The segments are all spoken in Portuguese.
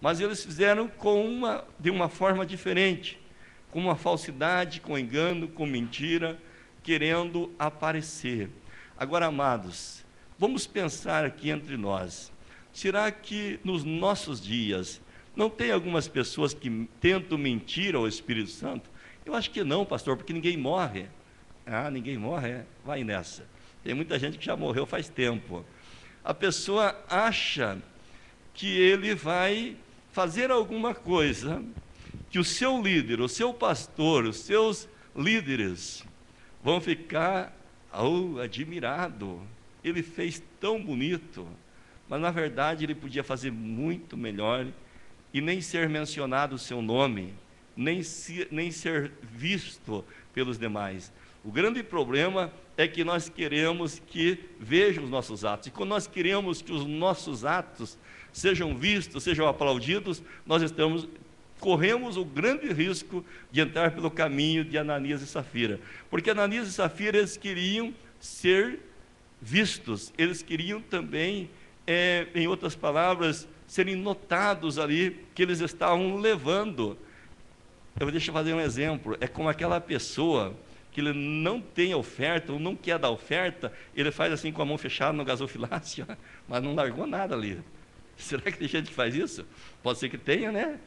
mas eles fizeram de uma forma diferente, com uma falsidade, com engano, com mentira, querendo aparecer. Agora, amados, vamos pensar aqui entre nós. Será que nos nossos dias não tem algumas pessoas que tentam mentir ao Espírito Santo? Eu acho que não, pastor, porque ninguém morre. Ah, ninguém morre? Vai nessa. Tem muita gente que já morreu faz tempo. A pessoa acha que ele vai fazer alguma coisa, que o seu líder, o seu pastor, os seus líderes vão ficar admirado. Ele fez tão bonito, mas na verdade ele podia fazer muito melhor e nem ser mencionado o seu nome, nem ser visto pelos demais. O grande problema é que nós queremos que vejam os nossos atos, e quando nós queremos que os nossos atos sejam vistos, sejam aplaudidos, nós corremos o grande risco de entrar pelo caminho de Ananias e Safira, porque Ananias e Safira, eles queriam ser vistos, eles queriam também, em outras palavras, serem notados ali, que eles estavam levando. Deixa eu fazer um exemplo, é como aquela pessoa que ele não tem oferta, ou não quer dar oferta, ele faz assim com a mão fechada no gasofilácio, mas não largou nada ali. Será que tem gente que faz isso? Pode ser que tenha, né?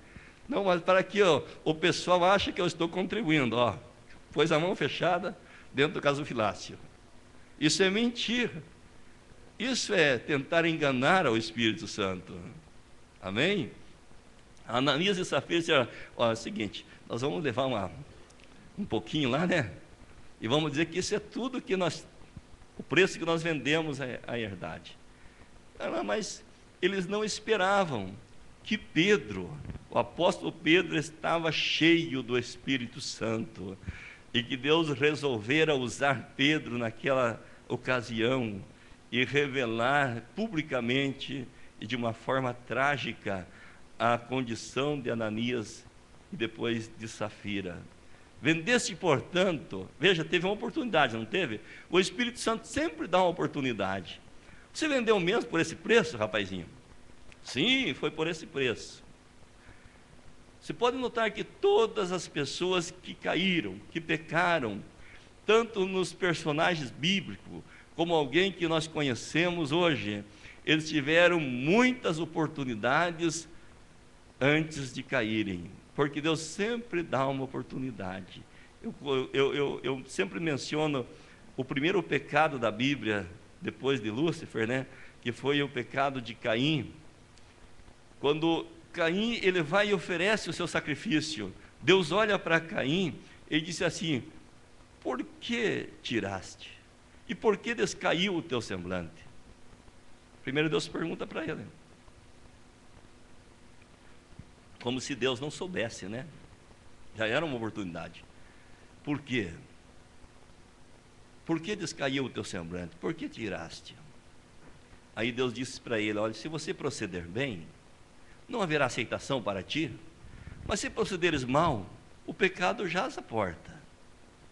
Não, mas para aqui, o pessoal acha que eu estou contribuindo, pôs a mão fechada dentro do gasofilácio. Isso é mentira. Isso é tentar enganar ao Espírito Santo. Amém? Ananias e Safira disseram, é o seguinte, nós vamos levar um pouquinho lá, né? E vamos dizer que isso é tudo que o preço que nós vendemos a herdade. Mas eles não esperavam que Pedro, o apóstolo Pedro, estava cheio do Espírito Santo, e que Deus resolvera usar Pedro naquela ocasião e revelar publicamente e de uma forma trágica a condição de Ananias e depois de Safira. Vendeste, portanto, veja, teve uma oportunidade, não teve? O Espírito Santo sempre dá uma oportunidade. Você vendeu mesmo por esse preço, rapazinho? Sim, foi por esse preço. Você pode notar que todas as pessoas que caíram, que pecaram, tanto nos personagens bíblicos, como alguém que nós conhecemos hoje, eles tiveram muitas oportunidades antes de caírem, porque Deus sempre dá uma oportunidade. Eu sempre menciono o primeiro pecado da Bíblia, depois de Lúcifer, né? Que foi o pecado de Caim. Quando Caim, ele vai e oferece o seu sacrifício, Deus olha para Caim e disse assim, por que tiraste? E por que descaiu o teu semblante? Primeiro Deus pergunta para ele, como se Deus não soubesse, né? Já era uma oportunidade. Por quê? Por que descaiu o teu semblante? Por que tiraste? Aí Deus disse para ele, olha, se você proceder bem, não haverá aceitação para ti, mas se procederes mal, o pecado jaz à porta,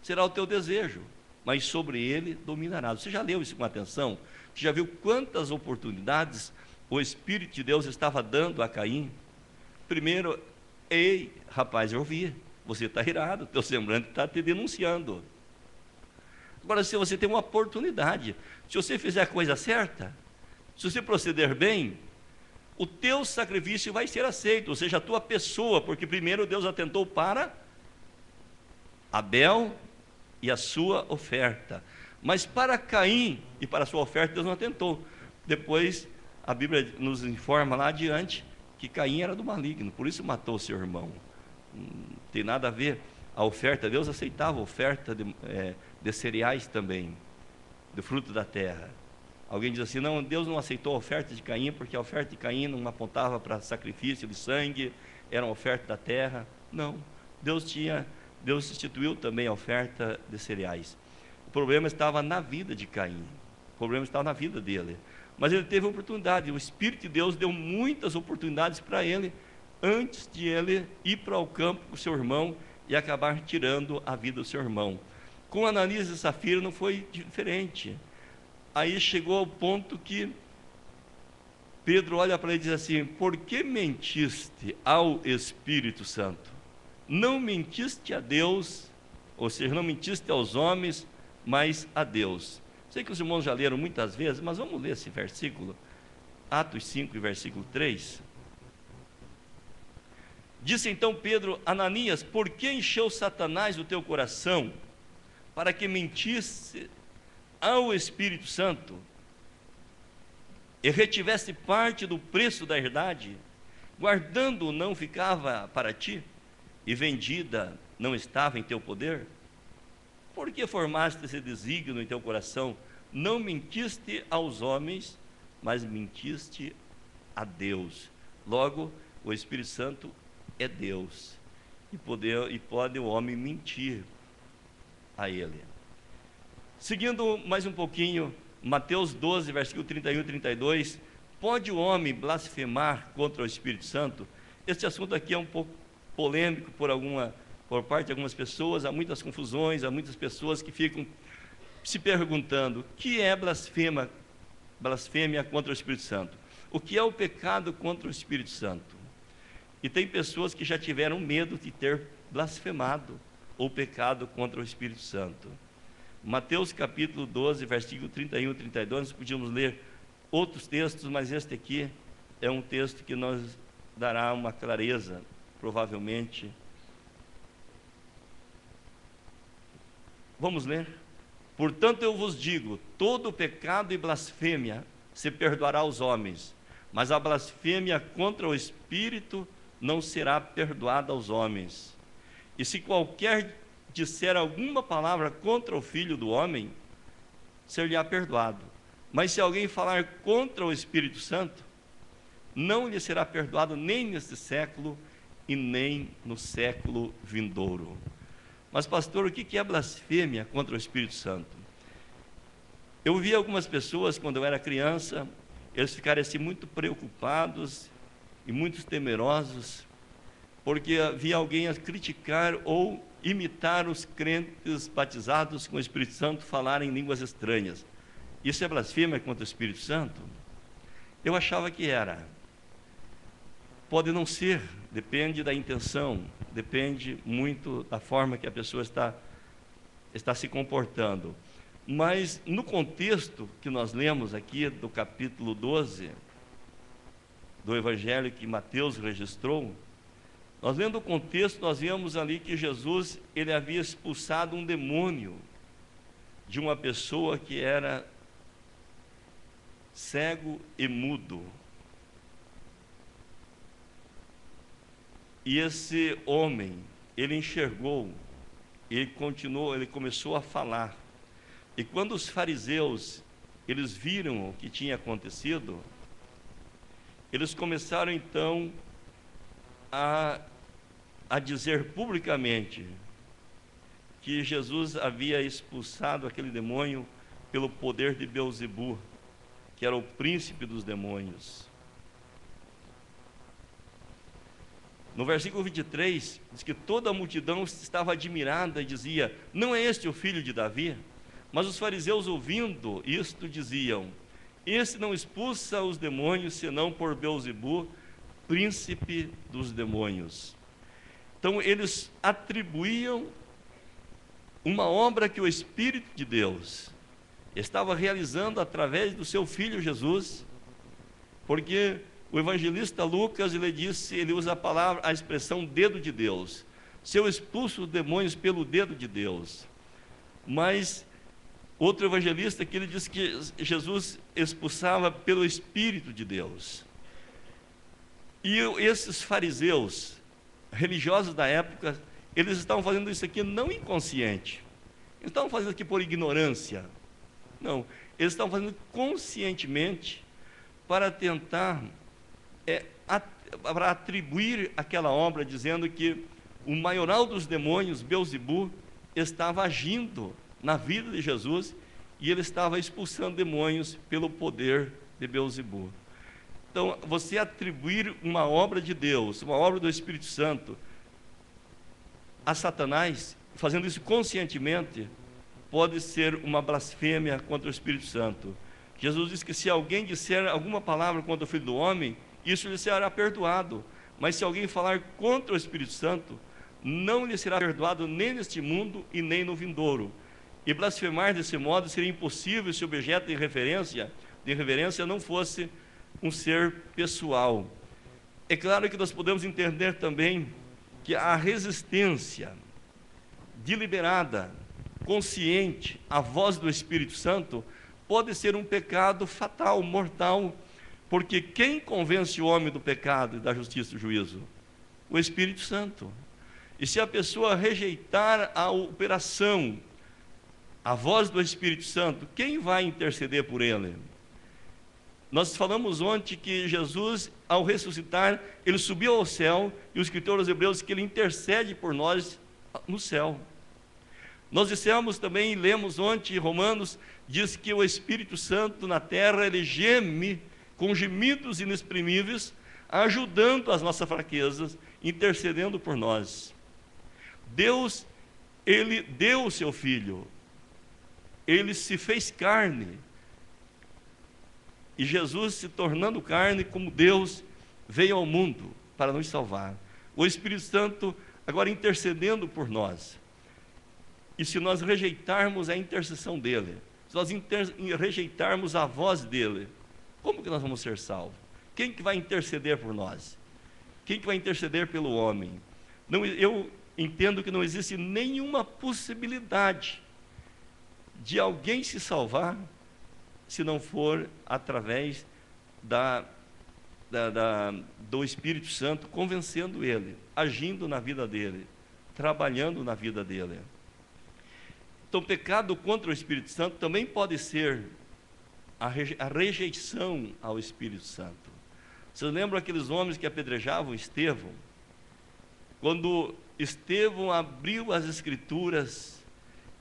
será o teu desejo, mas sobre ele dominará. Você já leu isso com atenção? Você já viu quantas oportunidades o Espírito de Deus estava dando a Caim? Primeiro, ei, rapaz, eu vi, você está irado, teu semblante está te denunciando. Agora, se você tem uma oportunidade, se você fizer a coisa certa, se você proceder bem, o teu sacrifício vai ser aceito, ou seja, a tua pessoa, porque primeiro Deus atentou para Abel e a sua oferta, mas para Caim e para a sua oferta Deus não atentou. Depois a Bíblia nos informa lá adiante que Caim era do maligno, por isso matou o seu irmão. Não tem nada a ver. A oferta, Deus aceitava a oferta de cereais também, do fruto da terra. Alguém diz assim, não, Deus não aceitou a oferta de Caim, porque a oferta de Caim não apontava para sacrifício de sangue, era uma oferta da terra. Não, Deus instituiu também a oferta de cereais. O problema estava na vida de Caim, o problema estava na vida dele. Mas ele teve oportunidade, o Espírito de Deus deu muitas oportunidades para ele, antes de ele ir para o campo com o seu irmão e acabar tirando a vida do seu irmão. Com Ananias e Safira não foi diferente. Aí chegou ao ponto que Pedro olha para ele e diz assim: por que mentiste ao Espírito Santo? Não mentiste a Deus, ou seja, não mentiste aos homens, mas a Deus. Sei que os irmãos já leram muitas vezes, mas vamos ler esse versículo, Atos 5, versículo 3. Disse então Pedro: Ananias, por que encheu Satanás o teu coração, para que mentisse ao Espírito Santo, e retivesse parte do preço da herdade, guardando não ficava para ti, e vendida não estava em teu poder? Por que formaste esse desígnio em teu coração? Não mentiste aos homens, mas mentiste a Deus. Logo, o Espírito Santo é Deus, e pode o homem mentir a ele. Seguindo mais um pouquinho, Mateus 12, versículo 31 e 32, pode o homem blasfemar contra o Espírito Santo? Este assunto aqui é um pouco polêmico por parte de algumas pessoas, há muitas confusões, há muitas pessoas que ficam se perguntando: o que é blasfêmia contra o Espírito Santo? O que é o pecado contra o Espírito Santo? E tem pessoas que já tiveram medo de ter blasfemado ou pecado contra o Espírito Santo. Mateus capítulo 12, versículo 31 e 32, nós podíamos ler outros textos, mas este aqui é um texto que nos dará uma clareza, provavelmente. Vamos ler? Portanto eu vos digo, todo pecado e blasfêmia se perdoará aos homens, mas a blasfêmia contra o Espírito não será perdoada aos homens. E se qualquer disser alguma palavra contra o Filho do Homem, ser-lhe-á perdoado. Mas se alguém falar contra o Espírito Santo, não lhe será perdoado nem neste século e nem no século vindouro. Mas pastor, o que é blasfêmia contra o Espírito Santo? Eu vi algumas pessoas, quando eu era criança, eles ficaram assim muito preocupados e muito temerosos, porque havia alguém a criticar ou imitar os crentes batizados com o Espírito Santo falarem línguas estranhas. Isso é blasfêmia contra o Espírito Santo? Eu achava que era. Pode não ser, depende da intenção, depende muito da forma que a pessoa está se comportando. Mas no contexto que nós lemos aqui do capítulo 12 do Evangelho que Mateus registrou, nós lendo o contexto, nós vemos ali que Jesus, ele havia expulsado um demônio de uma pessoa que era cego e mudo. E esse homem, ele enxergou, ele começou a falar. E quando os fariseus, eles viram o que tinha acontecido, eles começaram então a dizer publicamente que Jesus havia expulsado aquele demônio pelo poder de Beelzebú, que era o príncipe dos demônios. No versículo 23, diz que toda a multidão estava admirada e dizia: não é este o filho de Davi? Mas os fariseus, ouvindo isto, diziam: esse não expulsa os demônios, senão por Beelzebú, príncipe dos demônios. Então eles atribuíam uma obra que o Espírito de Deus estava realizando através do seu Filho Jesus, porque o evangelista Lucas, ele usa a expressão dedo de Deus. Se eu expulso os demônios pelo dedo de Deus. Mas outro evangelista que ele diz que Jesus expulsava pelo Espírito de Deus. E esses fariseus, religiosos da época, eles estavam fazendo isso aqui não inconsciente. Eles estavam fazendo aqui por ignorância. Não, eles estavam fazendo conscientemente para tentar para atribuir aquela obra, dizendo que o maioral dos demônios, Beelzebú, estava agindo na vida de Jesus e ele estava expulsando demônios pelo poder de Beelzebú. Então, você atribuir uma obra de Deus, uma obra do Espírito Santo a Satanás, fazendo isso conscientemente, pode ser uma blasfêmia contra o Espírito Santo. Jesus disse que se alguém disser alguma palavra contra o Filho do Homem, isso lhe será perdoado. Mas se alguém falar contra o Espírito Santo, não lhe será perdoado nem neste mundo e nem no vindouro. E blasfemar desse modo seria impossível se o objeto de reverência não fosse um ser pessoal. É claro que nós podemos entender também que a resistência deliberada, consciente, à voz do Espírito Santo, pode ser um pecado fatal, mortal, porque quem convence o homem do pecado e da justiça e do juízo? O Espírito Santo. E se a pessoa rejeitar a operação, a voz do Espírito Santo, quem vai interceder por ele? Nós falamos ontem que Jesus, ao ressuscitar, ele subiu ao céu, e o escritor aos Hebreus diz que ele intercede por nós no céu. Nós dissemos também, lemos ontem, Romanos, diz que o Espírito Santo na terra, ele geme com gemidos inexprimíveis, ajudando as nossas fraquezas, intercedendo por nós. Deus, ele deu o seu Filho, ele se fez carne, e Jesus, se tornando carne como Deus, veio ao mundo para nos salvar. O Espírito Santo agora intercedendo por nós. E se nós rejeitarmos a intercessão dele, se nós rejeitarmos a voz dele, como que nós vamos ser salvos? Quem que vai interceder por nós? Quem que vai interceder pelo homem? Não, eu entendo que não existe nenhuma possibilidade de alguém se salvar se não for através do Espírito Santo, convencendo ele, agindo na vida dele, trabalhando na vida dele. Então, pecado contra o Espírito Santo também pode ser a rejeição ao Espírito Santo. Vocês lembram aqueles homens que apedrejavam Estevão? Quando Estevão abriu as Escrituras,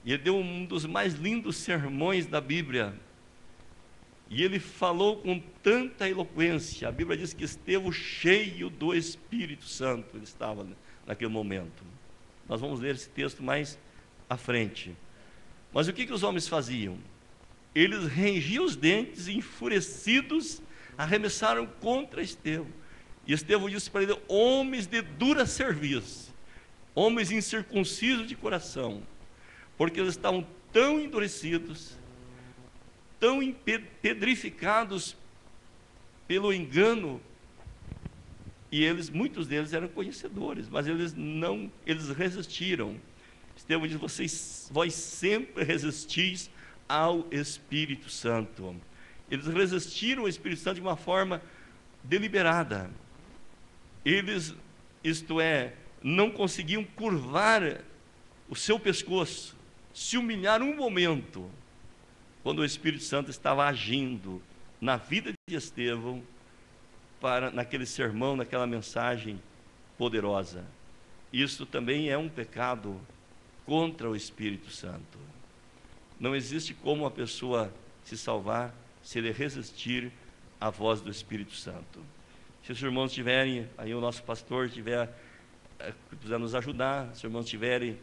e ele deu um dos mais lindos sermões da Bíblia, e ele falou com tanta eloquência. A Bíblia diz que Estevão, cheio do Espírito Santo, ele estava naquele momento. Nós vamos ler esse texto mais à frente. Mas o que os homens faziam? Eles rangiam os dentes e, enfurecidos, arremessaram contra Estevão. E Estevão disse para ele: homens de dura cerviz, homens incircuncisos de coração, porque eles estavam tão endurecidos, tão pedrificados pelo engano, e muitos deles eram conhecedores, mas eles resistiram. Estevão diz: vós sempre resistis ao Espírito Santo. Eles resistiram ao Espírito Santo de uma forma deliberada. Eles, isto é, não conseguiam curvar o seu pescoço, se humilhar um momento, quando o Espírito Santo estava agindo na vida de Estevão, naquele sermão, naquela mensagem poderosa. Isso também é um pecado contra o Espírito Santo. Não existe como a pessoa se salvar se ele resistir à voz do Espírito Santo. Se os irmãos tiverem, aí o nosso pastor quiser nos ajudar, se os irmãos tiverem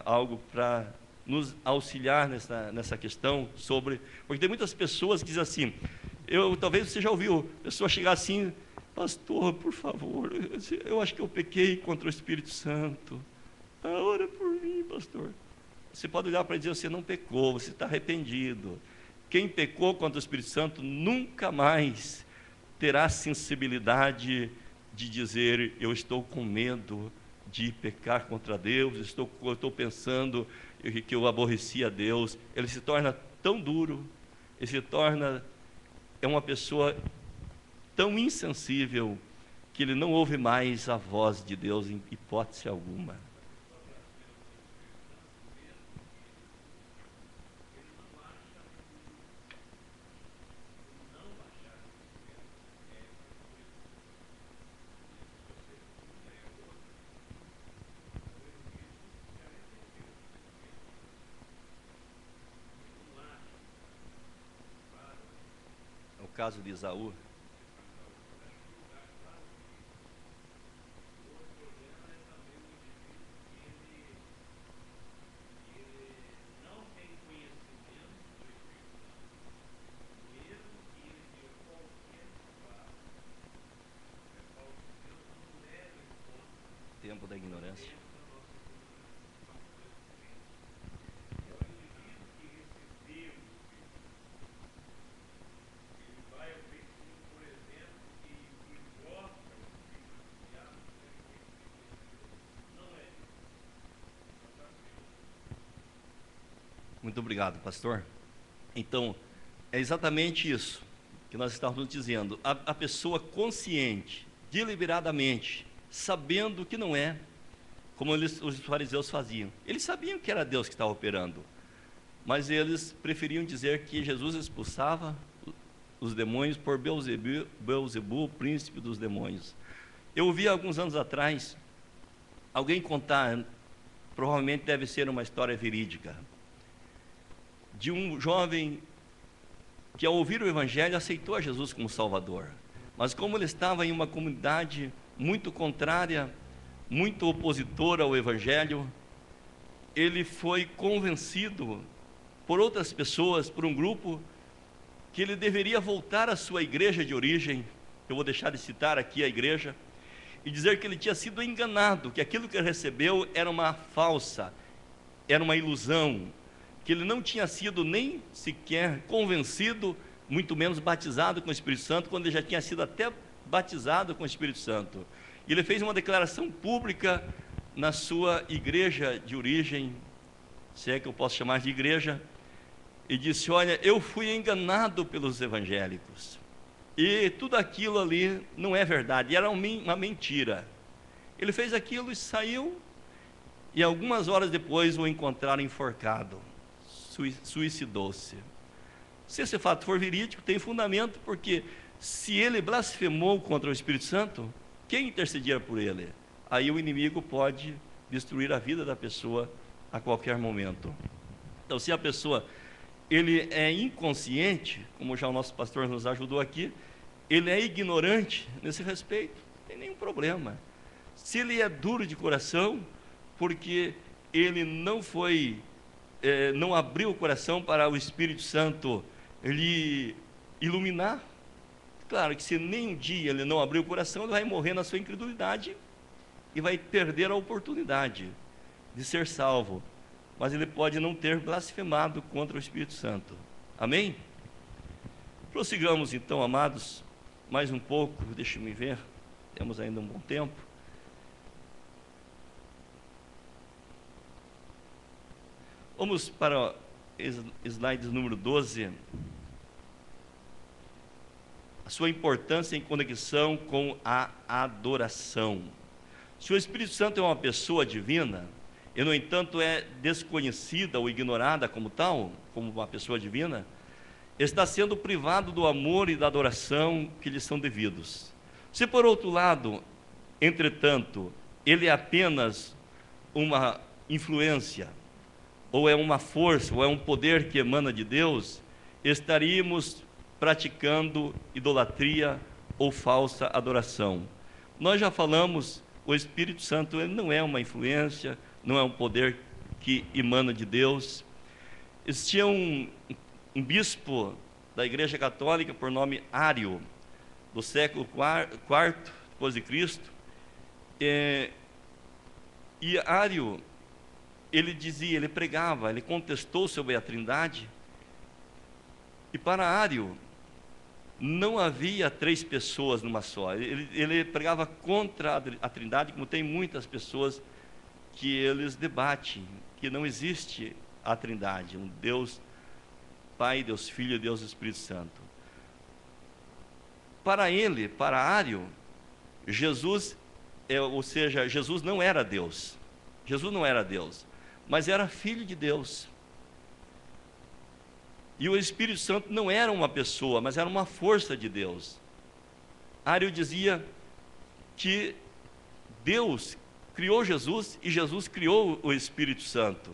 algo para nos auxiliar nessa questão porque tem muitas pessoas que dizem assim, talvez você já ouviu, a pessoa chegar assim: pastor, por favor, eu acho que eu pequei contra o Espírito Santo, ora por mim, pastor. Você pode olhar para ele e dizer: você não pecou, você está arrependido. Quem pecou contra o Espírito Santo nunca mais terá sensibilidade de dizer: eu estou com medo de pecar contra Deus, eu estou pensando que eu aborreci a Deus. Ele se torna tão duro, é uma pessoa tão insensível, que ele não ouve mais a voz de Deus em hipótese alguma. O caso de Esaú. tempo da ignorância. Muito obrigado, pastor. Então, é exatamente isso que nós estávamos dizendo. A pessoa consciente, deliberadamente, sabendo que não é, como os fariseus faziam. Eles sabiam que era Deus que estava operando, mas eles preferiam dizer que Jesus expulsava os demônios por Beelzebu, príncipe dos demônios. Eu ouvi alguns anos atrás alguém contar, provavelmente deve ser uma história verídica, de um jovem que, ao ouvir o Evangelho, aceitou a Jesus como Salvador, mas como ele estava em uma comunidade muito contrária, muito opositora ao Evangelho, ele foi convencido por outras pessoas, por um grupo, que ele deveria voltar à sua igreja de origem. Eu vou deixar de citar aqui a igreja, e dizer que ele tinha sido enganado, que aquilo que ele recebeu era uma falsa, era uma ilusão, que ele não tinha sido nem sequer convencido, muito menos batizado com o Espírito Santo, quando ele já tinha sido até batizado com o Espírito Santo. E ele fez uma declaração pública na sua igreja de origem, se é que eu posso chamar de igreja, e disse: olha, eu fui enganado pelos evangélicos, e tudo aquilo ali não é verdade, era uma mentira. Ele fez aquilo e saiu, e algumas horas depois o encontraram enforcado, suicidou-se. Se esse fato for verídico, tem fundamento, porque se ele blasfemou contra o Espírito Santo, quem intercedia por ele? Aí o inimigo pode destruir a vida da pessoa a qualquer momento. Então, se a pessoa, ele é inconsciente, como já o nosso pastor nos ajudou aqui, ele é ignorante nesse respeito, não tem nenhum problema. Se ele é duro de coração, porque ele não não abriu o coração para o Espírito Santo lhe iluminar, claro que se nem um dia ele não abrir o coração, ele vai morrer na sua incredulidade e vai perder a oportunidade de ser salvo, mas ele pode não ter blasfemado contra o Espírito Santo. Amém? Prossigamos então, amados, mais um pouco, deixe-me ver, temos ainda um bom tempo. Vamos para slide número 12. A sua importância em conexão com a adoração. Se o Espírito Santo é uma pessoa divina, e no entanto é desconhecida ou ignorada como tal, como uma pessoa divina, está sendo privado do amor e da adoração que lhe são devidos. Se por outro lado, entretanto, ele é apenas uma influência, ou é uma força, ou é um poder que emana de Deus, estaríamos praticando idolatria ou falsa adoração. Nós já falamos, o Espírito Santo ele não é uma influência, não é um poder que emana de Deus. Existia um bispo da Igreja Católica por nome Ário, do século IV depois de Cristo, e Ário, ele dizia, ele pregava, ele contestou sobre a Trindade, e para Ário não havia três pessoas numa só. Ele pregava contra a Trindade, como tem muitas pessoas que eles debatem, que não existe a Trindade, um Deus Pai, Deus Filho e Deus Espírito Santo. Para ele, para Ário, Jesus, ou seja, Jesus não era Deus. Jesus não era Deus, mas era Filho de Deus. E o Espírito Santo não era uma pessoa, mas era uma força de Deus. Ário dizia que Deus criou Jesus e Jesus criou o Espírito Santo.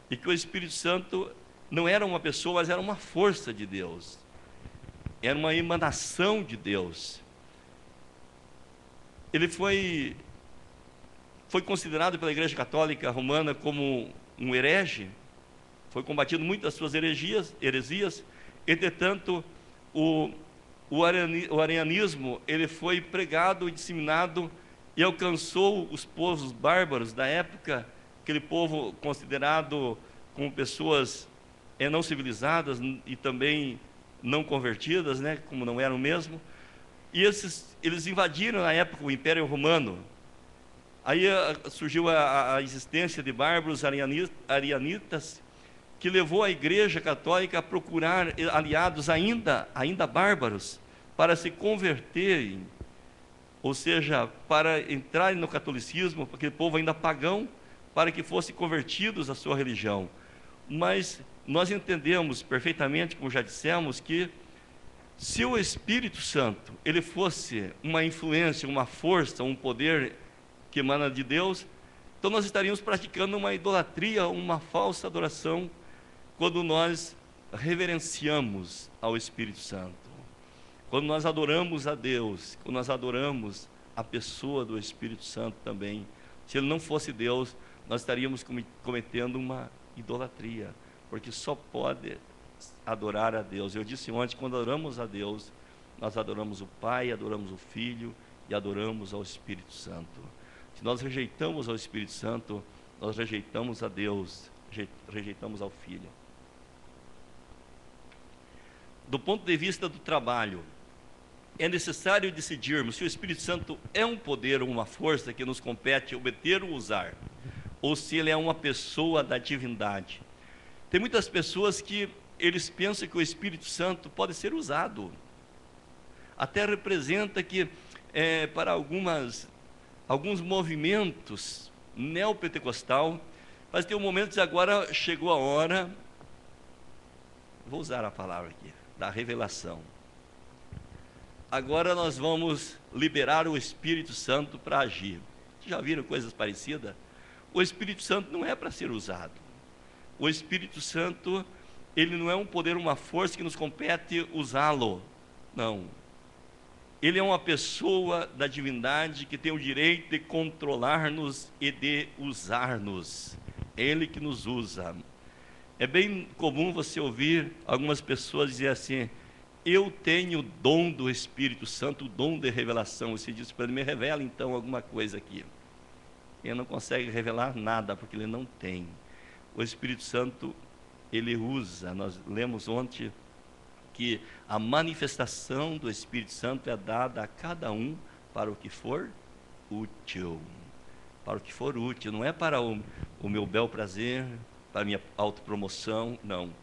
E que o Espírito Santo não era uma pessoa, mas era uma força de Deus. Era uma emanação de Deus. Ele foi considerado pela Igreja Católica Romana como um herege, foi combatido muitas suas heresias, entretanto, o arianismo, ele foi pregado e disseminado e alcançou os povos bárbaros da época, aquele povo considerado como pessoas não civilizadas e também não convertidas, né, como não eram mesmo. E eles invadiram na época o Império Romano. Aí surgiu a existência de bárbaros arianitas, que levou a Igreja Católica a procurar aliados ainda bárbaros para se converterem, ou seja, para entrarem no catolicismo, aquele povo ainda pagão, para que fossem convertidos à sua religião. Mas nós entendemos perfeitamente, como já dissemos, que se o Espírito Santo ele fosse uma influência, uma força, um poder que emana de Deus, então nós estaríamos praticando uma idolatria, uma falsa adoração, quando nós reverenciamos ao Espírito Santo, quando nós adoramos a Deus, quando nós adoramos a pessoa do Espírito Santo também. Se ele não fosse Deus, nós estaríamos cometendo uma idolatria, porque só pode adorar a Deus. Eu disse ontem, quando adoramos a Deus, nós adoramos o Pai, adoramos o Filho e adoramos ao Espírito Santo. Se nós rejeitamos ao Espírito Santo, nós rejeitamos a Deus, rejeitamos ao Filho. Do ponto de vista do trabalho, é necessário decidirmos se o Espírito Santo é um poder ou uma força que nos compete obter ou usar, ou se ele é uma pessoa da divindade. Tem muitas pessoas que eles pensam que o Espírito Santo pode ser usado. Até representa que para alguns movimentos neopentecostal, mas tem um momento que agora chegou a hora, vou usar a palavra aqui, da revelação. Agora nós vamos liberar o Espírito Santo para agir. Já viram coisas parecidas? O Espírito Santo não é para ser usado. O Espírito Santo, ele não é um poder, uma força que nos compete usá-lo. Não. Ele é uma pessoa da divindade que tem o direito de controlar-nos e de usar-nos. É Ele que nos usa. É bem comum você ouvir algumas pessoas dizer assim: eu tenho o dom do Espírito Santo, o dom de revelação. Você diz para ele: me revela então alguma coisa aqui. Ele não consegue revelar nada, porque ele não tem. O Espírito Santo, ele usa. Nós lemos ontem que a manifestação do Espírito Santo é dada a cada um para o que for útil. Para o que for útil, não é para o meu bel prazer, para a minha autopromoção, não.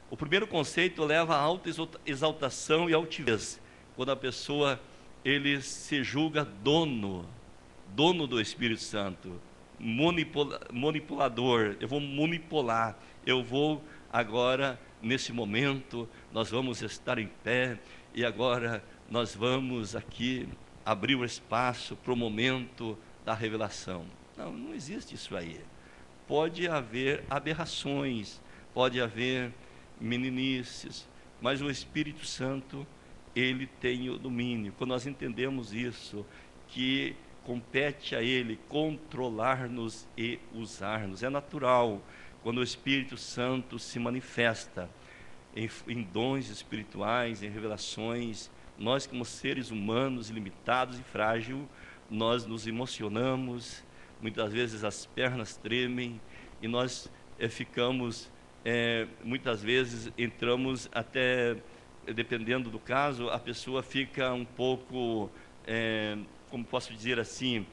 O primeiro conceito leva a autoexaltação e altivez, quando a pessoa ele se julga dono do Espírito Santo, manipulador. Eu vou manipular, eu vou agora, nesse momento, nós vamos estar em pé, e agora nós vamos aqui abrir o espaço para o momento da revelação. Não, não existe isso aí. Pode haver aberrações, pode haver meninices, mas o Espírito Santo, ele tem o domínio. Quando nós entendemos isso, que compete a ele controlar-nos e usar-nos, é natural. Quando o Espírito Santo se manifesta em dons espirituais, em revelações, nós como seres humanos, limitados e frágeis, nós nos emocionamos, muitas vezes as pernas tremem, e nós ficamos, muitas vezes entramos até, dependendo do caso, a pessoa fica um pouco, como posso dizer assim,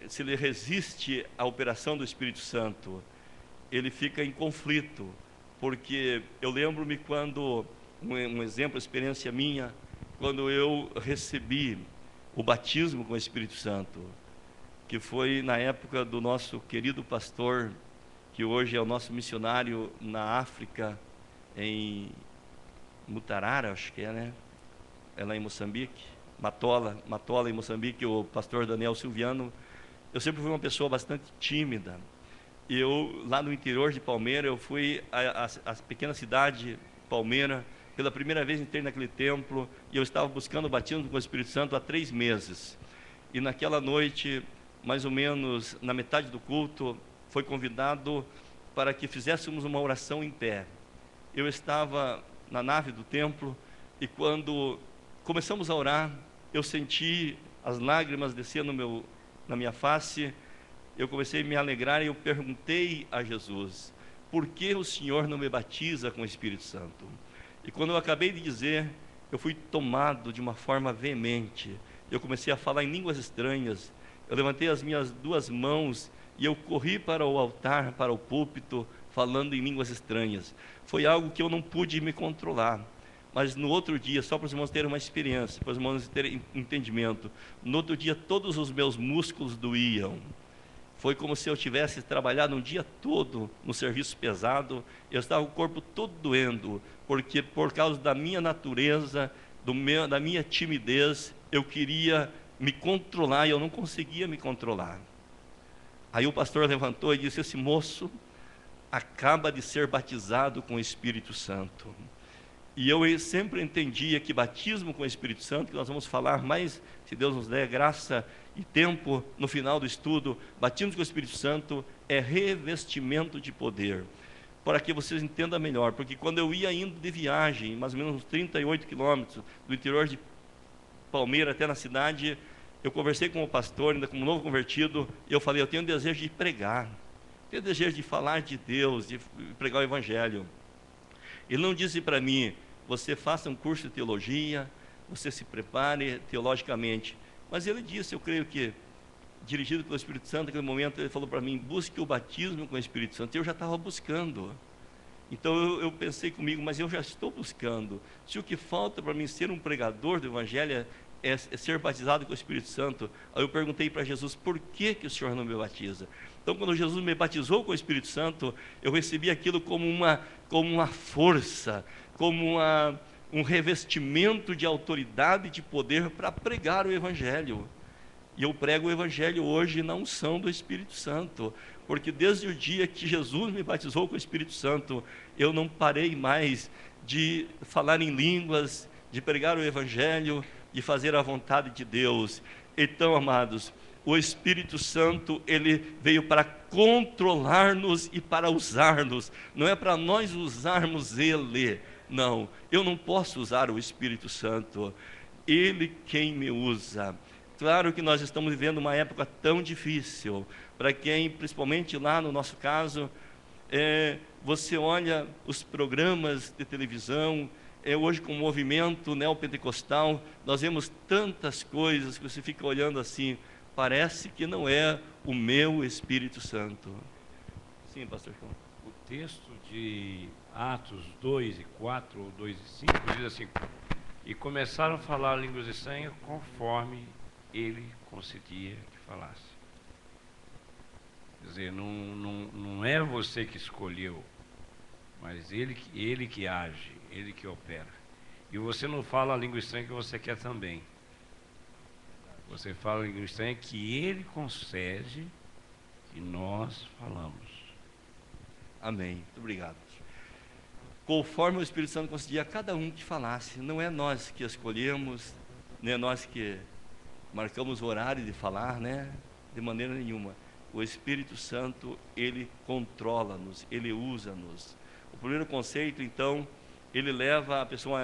se ele resiste à operação do Espírito Santo, ele fica em conflito, porque eu lembro-me quando, um exemplo, experiência minha, quando eu recebi o batismo com o Espírito Santo, que foi na época do nosso querido pastor, que hoje é o nosso missionário na África, em Mutarara, acho que né? É lá em Moçambique, Matola em Moçambique, o pastor Daniel Silviano. Eu sempre fui uma pessoa bastante tímida. Eu, lá no interior de Palmeira, eu fui à pequena cidade Palmeira, pela primeira vez entrei naquele templo, e eu estava buscando o batismo com o Espírito Santo há 3 meses. E naquela noite, mais ou menos na metade do culto, foi convidado para que fizéssemos uma oração em pé. Eu estava na nave do templo, e quando começamos a orar, eu senti as lágrimas desciam na minha face, eu comecei a me alegrar e eu perguntei a Jesus: por que o Senhor não me batiza com o Espírito Santo? E quando eu acabei de dizer, eu fui tomado de uma forma veemente. Eu comecei a falar em línguas estranhas. Eu levantei as minhas duas mãos e eu corri para o altar, para o púlpito, falando em línguas estranhas. Foi algo que eu não pude me controlar. Mas no outro dia, só para os irmãos terem uma experiência, para os irmãos terem entendimento, no outro dia todos os meus músculos doíam. Foi como se eu tivesse trabalhado um dia todo no serviço pesado. Eu estava com o corpo todo doendo, porque por causa da minha natureza, da minha timidez, eu queria me controlar e eu não conseguia me controlar. Aí o pastor levantou e disse: esse moço acaba de ser batizado com o Espírito Santo. E eu sempre entendia que batismo com o Espírito Santo, que nós vamos falar mais, se Deus nos der graça e tempo no final do estudo, batismo com o Espírito Santo é revestimento de poder. Para que vocês entendam melhor, porque quando eu ia indo de viagem, mais ou menos uns 38 quilômetros do interior de Palmeira até na cidade, eu conversei com o pastor, ainda como novo convertido, e eu falei: eu tenho desejo de pregar, tenho desejo de falar de Deus, de pregar o Evangelho. Ele não disse para mim: você faça um curso de teologia, você se prepare teologicamente. Mas ele disse, eu creio que, dirigido pelo Espírito Santo, naquele momento, ele falou para mim: busque o batismo com o Espírito Santo. Eu já estava buscando. Então eu pensei comigo: mas eu já estou buscando. Se o que falta para mim ser um pregador do Evangelho é ser batizado com o Espírito Santo, aí eu perguntei para Jesus: por que o Senhor não me batiza? Então, quando Jesus me batizou com o Espírito Santo, eu recebi aquilo como uma força, como um revestimento de autoridade e de poder para pregar o Evangelho. E eu prego o Evangelho hoje na unção do Espírito Santo, porque desde o dia que Jesus me batizou com o Espírito Santo, eu não parei mais de falar em línguas, de pregar o Evangelho, de fazer a vontade de Deus. Então, amados, o Espírito Santo, ele veio para controlar-nos e para usar-nos. Não é para nós usarmos ele. Não, eu não posso usar o Espírito Santo. Ele quem me usa. Claro que nós estamos vivendo uma época tão difícil. Para quem, principalmente lá no nosso caso, você olha os programas de televisão, hoje com o movimento neopentecostal, nós vemos tantas coisas que você fica olhando assim: parece que não é o meu Espírito Santo. Sim, pastor João. O texto de Atos 2 e 4, ou 2 e 5, diz assim: e começaram a falar línguas estranhas conforme ele concedia que falasse. Quer dizer, não é você que escolheu, mas ele que age, ele que opera. E você não fala a língua estranha que você quer também. Você fala a língua estranha que ele concede e nós falamos. Amém. Muito obrigado. Conforme o Espírito Santo concedia a cada um que falasse. Não é nós que escolhemos, não é nós que marcamos o horário de falar, né? De maneira nenhuma. O Espírito Santo, ele controla-nos, ele usa-nos. O primeiro conceito, então, ele leva a pessoa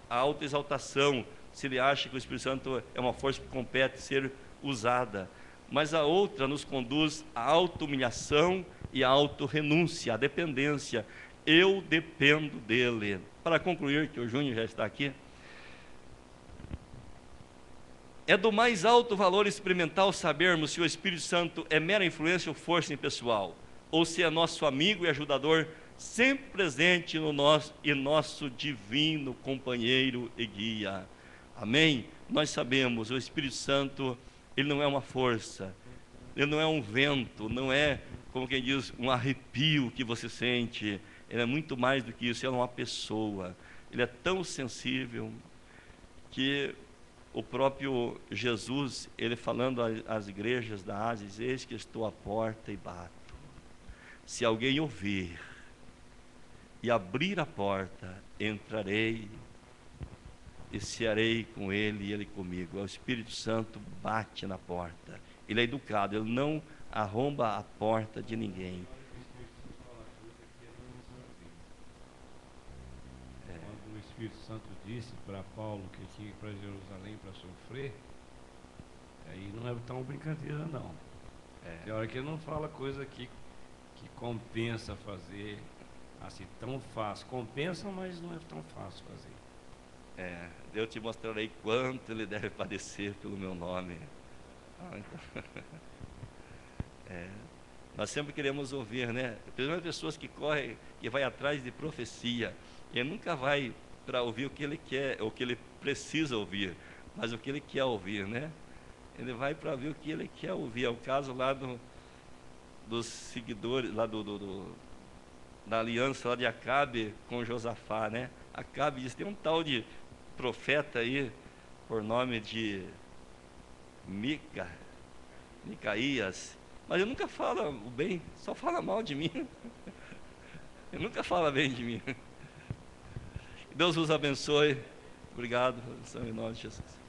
à autoexaltação, se ele acha que o Espírito Santo é uma força que compete ser usada. Mas a outra nos conduz à auto-humilhação e à auto-renúncia, à dependência. Eu dependo dele. Para concluir, que o Júnior já está aqui, é do mais alto valor experimental sabermos se o Espírito Santo é mera influência ou força impessoal, ou se é nosso amigo e ajudador, sempre presente no nosso divino companheiro e guia. Amém? Nós sabemos, o Espírito Santo, ele não é uma força, ele não é um vento, não é, como quem diz, um arrepio que você sente. Ele é muito mais do que isso, ele é uma pessoa. Ele é tão sensível que o próprio Jesus, ele falando às igrejas da Ásia, diz: eis que estou à porta e bato. Se alguém ouvir e abrir a porta, entrarei e cearei com ele e ele comigo. O Espírito Santo bate na porta. Ele é educado, ele não arromba a porta de ninguém. Quando o Espírito Santo disse para Paulo que tinha que ir para Jerusalém para sofrer, Aí não é tão brincadeira, não. Tem hora que ele não fala coisa que compensa fazer assim tão fácil. Compensa, mas não é tão fácil fazer. Eu te mostrarei quanto ele deve padecer pelo meu nome. Então, nós sempre queremos ouvir, né? Principalmente pessoas que correm, que vai atrás de profecia. Ele nunca vai para ouvir o que ele quer, o que ele precisa ouvir, mas o que ele quer ouvir, né? Ele vai para ouvir o que ele quer ouvir. É o caso lá dos seguidores, lá da aliança lá de Acabe com Josafá, né? Acabe diz, tem um tal de profeta aí, por nome de Micaías, mas ele nunca fala o bem, só fala mal de mim. Ele nunca fala bem de mim. Deus vos abençoe. Obrigado, em nome de Jesus.